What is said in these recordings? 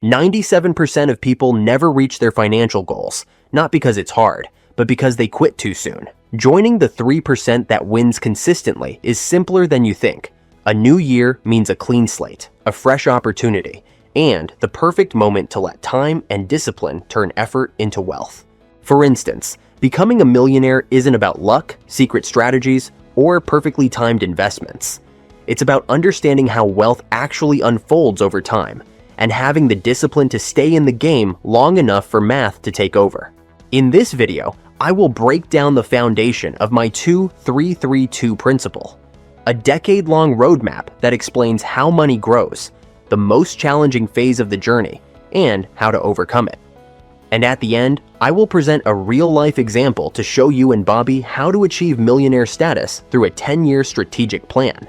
97% of people never reach their financial goals, not because it's hard, but because they quit too soon. Joining the 3% that wins consistently is simpler than you think. A new year means a clean slate, a fresh opportunity, and the perfect moment to let time and discipline turn effort into wealth. For instance, becoming a millionaire isn't about luck, secret strategies, or perfectly timed investments. It's about understanding how wealth actually unfolds over time and having the discipline to stay in the game long enough for math to take over. In this video, I will break down the foundation of my 2-3-3-2 principle, a decade-long roadmap that explains how money grows, the most challenging phase of the journey, and how to overcome it. And at the end, I will present a real-life example to show you and Bobby how to achieve millionaire status through a 10-year strategic plan.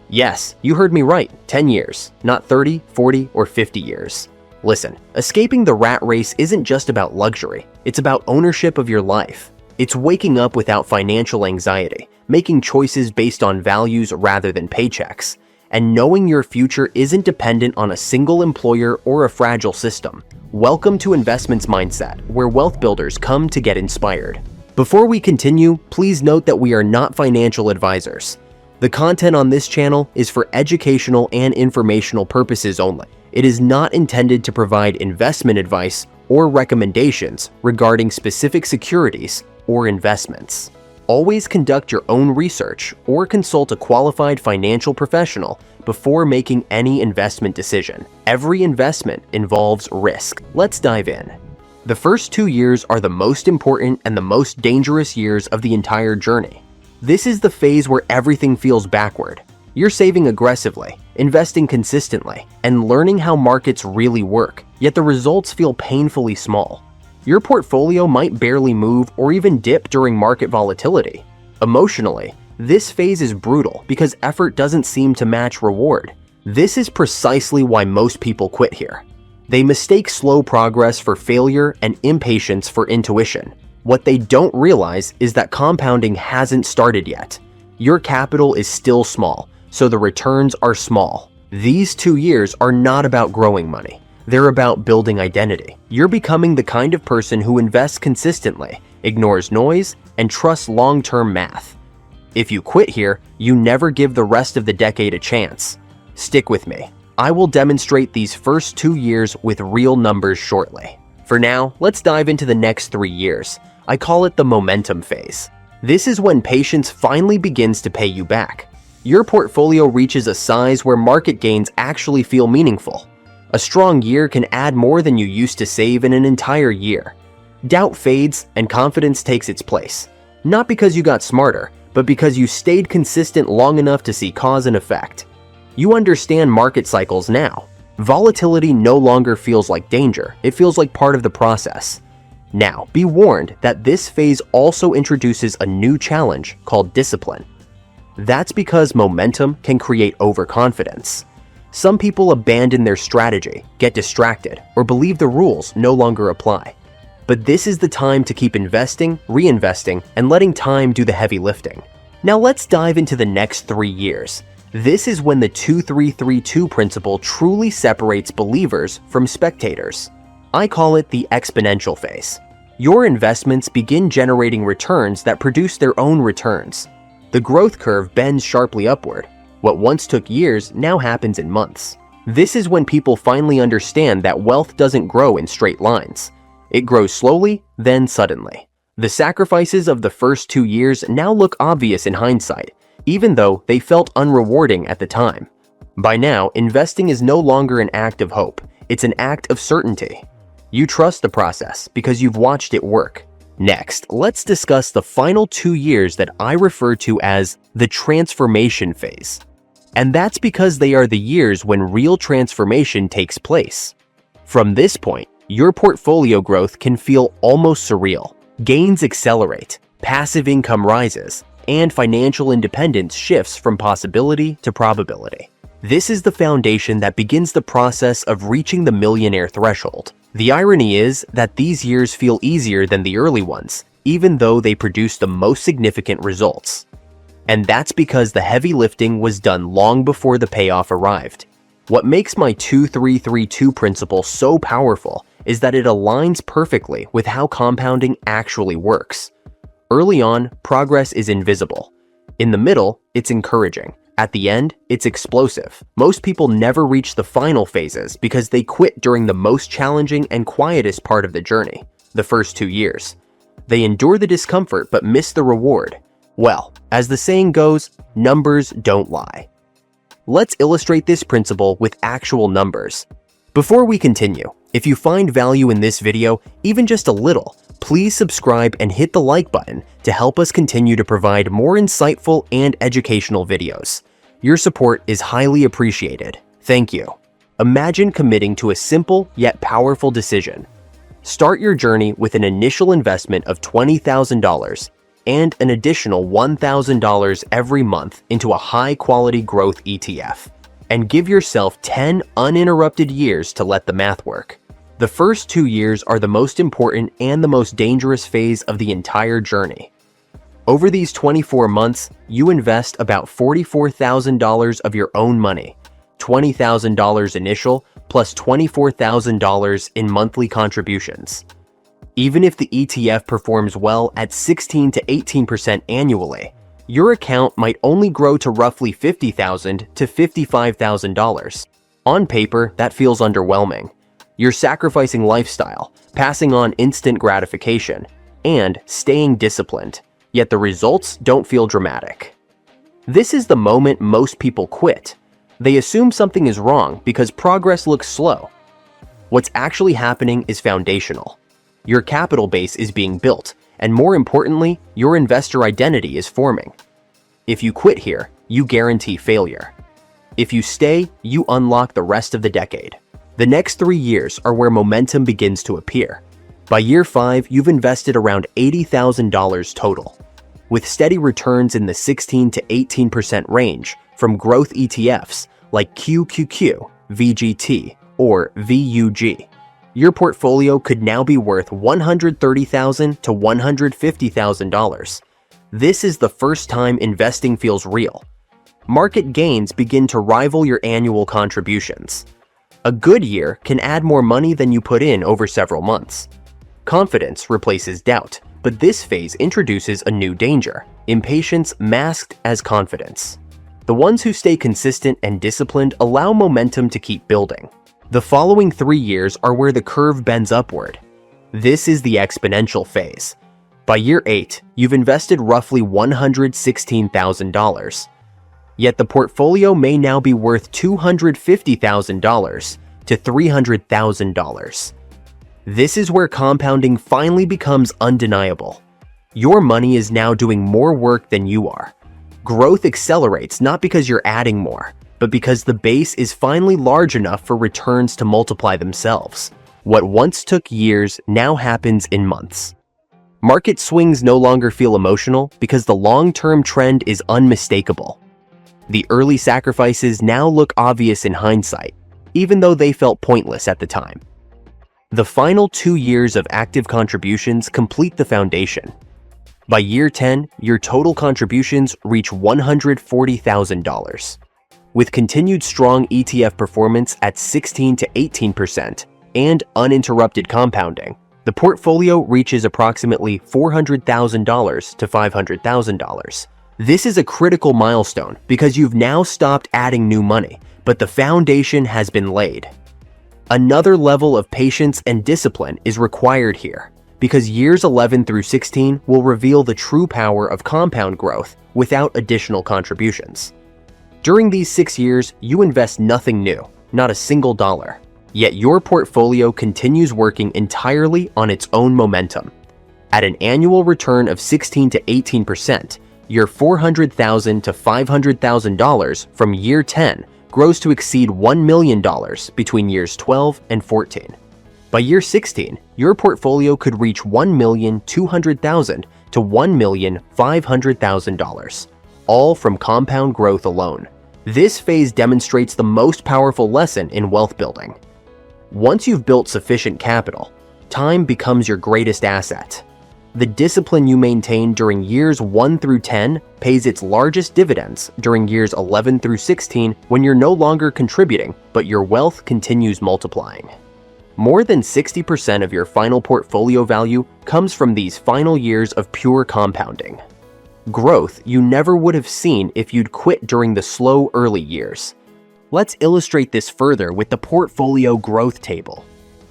Yes, you heard me right, 10 years, not 30, 40, or 50 years. Listen, escaping the rat race isn't just about luxury, it's about ownership of your life. It's waking up without financial anxiety, making choices based on values rather than paychecks, and knowing your future isn't dependent on a single employer or a fragile system. Welcome to Investments Mindset, where wealth builders come to get inspired. Before we continue, please note that we are not financial advisors. The content on this channel is for educational and informational purposes only. It is not intended to provide investment advice or recommendations regarding specific securities or investments. Always conduct your own research or consult a qualified financial professional before making any investment decision. Every investment involves risk. Let's dive in. The first 2 years are the most important and the most dangerous years of the entire journey. This is the phase where everything feels backward. You're saving aggressively, investing consistently, and learning how markets really work, yet the results feel painfully small. Your portfolio might barely move or even dip during market volatility. Emotionally, this phase is brutal because effort doesn't seem to match reward. This is precisely why most people quit here. They mistake slow progress for failure and impatience for intuition. What they don't realize is that compounding hasn't started yet. Your capital is still small, so the returns are small. These 2 years are not about growing money. They're about building identity. You're becoming the kind of person who invests consistently, ignores noise, and trusts long-term math. If you quit here, you never give the rest of the decade a chance. Stick with me. I will demonstrate these first 2 years with real numbers shortly. For now, let's dive into the next 3 years. I call it the momentum phase. This is when patience finally begins to pay you back. Your portfolio reaches a size where market gains actually feel meaningful. A strong year can add more than you used to save in an entire year. Doubt fades and confidence takes its place. Not because you got smarter, but because you stayed consistent long enough to see cause and effect. You understand market cycles now. Volatility no longer feels like danger, it feels like part of the process. Now, be warned that this phase also introduces a new challenge called discipline. That's because momentum can create overconfidence. Some people abandon their strategy, get distracted, or believe the rules no longer apply. But this is the time to keep investing, reinvesting, and letting time do the heavy lifting. Now let's dive into the next 3 years. This is when the 2-3-3-2 principle truly separates believers from spectators. I call it the exponential phase. Your investments begin generating returns that produce their own returns. The growth curve bends sharply upward. What once took years now happens in months. This is when people finally understand that wealth doesn't grow in straight lines. It grows slowly, then suddenly. The sacrifices of the first 2 years now look obvious in hindsight, even though they felt unrewarding at the time. By now, investing is no longer an act of hope, it's an act of certainty. You trust the process because you've watched it work. Next, let's discuss the final 2 years that I refer to as the transformation phase. And that's because they are the years when real transformation takes place. From this point, your portfolio growth can feel almost surreal. Gains accelerate, passive income rises, and financial independence shifts from possibility to probability. This is the foundation that begins the process of reaching the millionaire threshold. The irony is that these years feel easier than the early ones, even though they produce the most significant results. And that's because the heavy lifting was done long before the payoff arrived. What makes my 2-3-3-2 principle so powerful is that it aligns perfectly with how compounding actually works. Early on, progress is invisible. In the middle, it's encouraging. At the end, it's explosive. Most people never reach the final phases because they quit during the most challenging and quietest part of the journey, the first 2 years. They endure the discomfort but miss the reward. Well, as the saying goes, numbers don't lie. Let's illustrate this principle with actual numbers. Before we continue, if you find value in this video, even just a little, please subscribe and hit the like button to help us continue to provide more insightful and educational videos. Your support is highly appreciated. Thank you. Imagine committing to a simple yet powerful decision. Start your journey with an initial investment of $20,000 and an additional $1,000 every month into a high-quality growth ETF, and give yourself 10 uninterrupted years to let the math work. The first 2 years are the most important and the most dangerous phase of the entire journey. Over these 24 months, you invest about $44,000 of your own money, $20,000 initial plus $24,000 in monthly contributions. Even if the ETF performs well at 16 to 18% annually, your account might only grow to roughly $50,000 to $55,000. On paper, that feels underwhelming. You're sacrificing lifestyle, passing on instant gratification, and staying disciplined, yet the results don't feel dramatic. This is the moment most people quit. They assume something is wrong because progress looks slow. What's actually happening is foundational. Your capital base is being built, and more importantly, your investor identity is forming. If you quit here, you guarantee failure. If you stay, you unlock the rest of the decade. The next 3 years are where momentum begins to appear. By year 5, you've invested around $80,000 total, with steady returns in the 16 to 18% range from growth ETFs like QQQ, VGT, or VUG. Your portfolio could now be worth $130,000 to $150,000. This is the first time investing feels real. Market gains begin to rival your annual contributions. A good year can add more money than you put in over several months. Confidence replaces doubt, but this phase introduces a new danger: impatience masked as confidence. The ones who stay consistent and disciplined allow momentum to keep building. The following 3 years are where the curve bends upward. This is the exponential phase. By year 8, you've invested roughly $116,000. Yet the portfolio may now be worth $250,000 to $300,000. This is where compounding finally becomes undeniable. Your money is now doing more work than you are. Growth accelerates not because you're adding more, but because the base is finally large enough for returns to multiply themselves. What once took years now happens in months. Market swings no longer feel emotional because the long-term trend is unmistakable. The early sacrifices now look obvious in hindsight, even though they felt pointless at the time. The final 2 years of active contributions complete the foundation. By year 10, your total contributions reach $140,000. With continued strong ETF performance at 16 to 18% and uninterrupted compounding, the portfolio reaches approximately $400,000 to $500,000. This is a critical milestone because you've now stopped adding new money, but the foundation has been laid. Another level of patience and discipline is required here, because years 11 through 16 will reveal the true power of compound growth without additional contributions. During these 6 years, you invest nothing new, not a single dollar. Yet your portfolio continues working entirely on its own momentum. At an annual return of 16 to 18%, your $400,000 to $500,000 from year 10 grows to exceed $1 million between years 12 and 14. By year 16, your portfolio could reach $1,200,000 to $1,500,000, all from compound growth alone. This phase demonstrates the most powerful lesson in wealth building. Once you've built sufficient capital, time becomes your greatest asset. The discipline you maintain during years 1 through 10 pays its largest dividends during years 11 through 16 when you're no longer contributing, but your wealth continues multiplying. More than 60% of your final portfolio value comes from these final years of pure compounding. Growth you never would have seen if you'd quit during the slow early years. Let's illustrate this further with the portfolio growth table.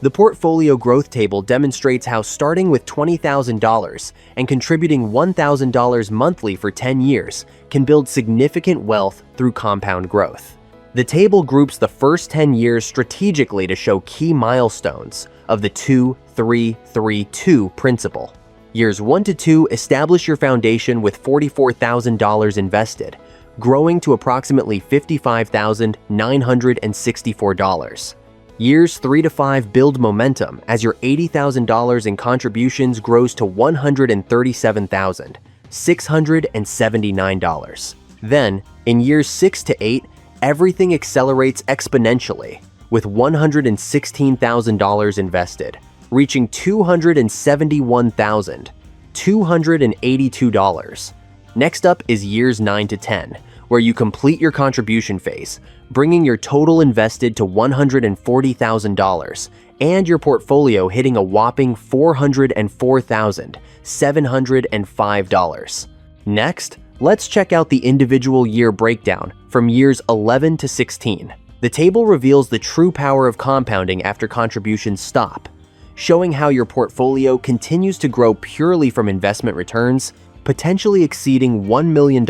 The portfolio growth table demonstrates how starting with $20,000 and contributing $1,000 monthly for 10 years can build significant wealth through compound growth. The table groups the first 10 years strategically to show key milestones of the 2-3-3-2 principle. Years 1 to 2 establish your foundation with $44,000 invested, growing to approximately $55,964. Years 3 to 5 build momentum as your $80,000 in contributions grows to $137,679. Then, in years 6 to 8, everything accelerates exponentially, with $116,000 invested, reaching $271,282. Next up is years 9 to 10, where you complete your contribution phase, bringing your total invested to $140,000 and your portfolio hitting a whopping $404,705. Next, let's check out the individual year breakdown from years 11 to 16. The table reveals the true power of compounding after contributions stop, showing how your portfolio continues to grow purely from investment returns, potentially exceeding $1 million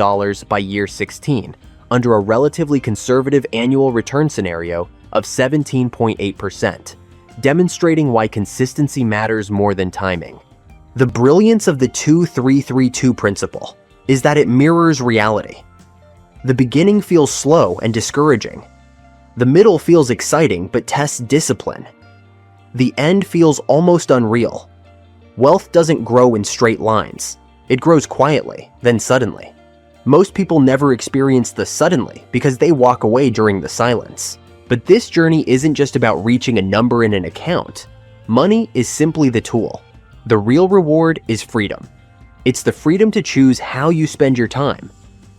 by year 16, under a relatively conservative annual return scenario of 17.8%, demonstrating why consistency matters more than timing. The brilliance of the 2-3-3-2 principle is that it mirrors reality. The beginning feels slow and discouraging. The middle feels exciting but tests discipline. The end feels almost unreal. Wealth doesn't grow in straight lines. It grows quietly, then suddenly. Most people never experience the suddenly because they walk away during the silence. But this journey isn't just about reaching a number in an account. Money is simply the tool. The real reward is freedom. It's the freedom to choose how you spend your time.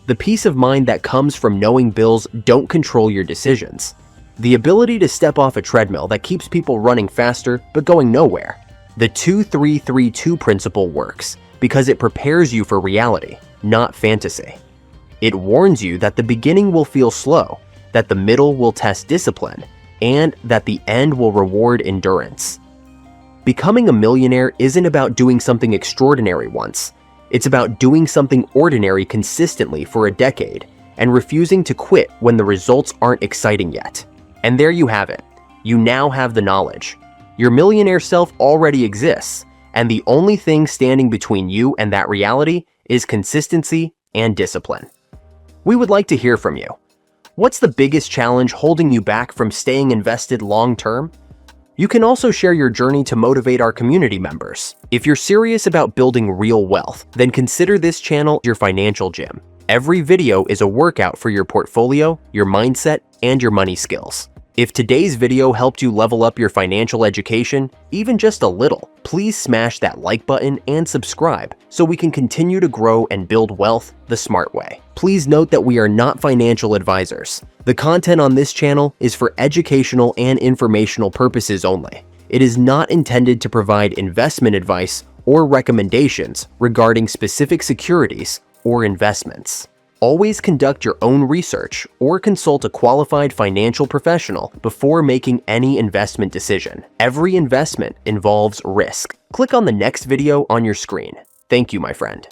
The peace of mind that comes from knowing bills don't control your decisions. The ability to step off a treadmill that keeps people running faster but going nowhere. The 2-3-3-2 principle works because it prepares you for reality, not fantasy. It warns you that the beginning will feel slow, that the middle will test discipline, and that the end will reward endurance. Becoming a millionaire isn't about doing something extraordinary once. It's about doing something ordinary consistently for a decade and refusing to quit when the results aren't exciting yet. And there you have it. You now have the knowledge. Your millionaire self already exists, and the only thing standing between you and that reality is consistency and discipline. We would like to hear from you. What's the biggest challenge holding you back from staying invested long term? You can also share your journey to motivate our community members. If you're serious about building real wealth, then consider this channel your financial gym. Every video is a workout for your portfolio, your mindset, and your money skills. If today's video helped you level up your financial education, even just a little, please smash that like button and subscribe so we can continue to grow and build wealth the smart way. Please note that we are not financial advisors. The content on this channel is for educational and informational purposes only. It is not intended to provide investment advice or recommendations regarding specific securities or investments. Always conduct your own research or consult a qualified financial professional before making any investment decision. Every investment involves risk. Click on the next video on your screen. Thank you, my friend.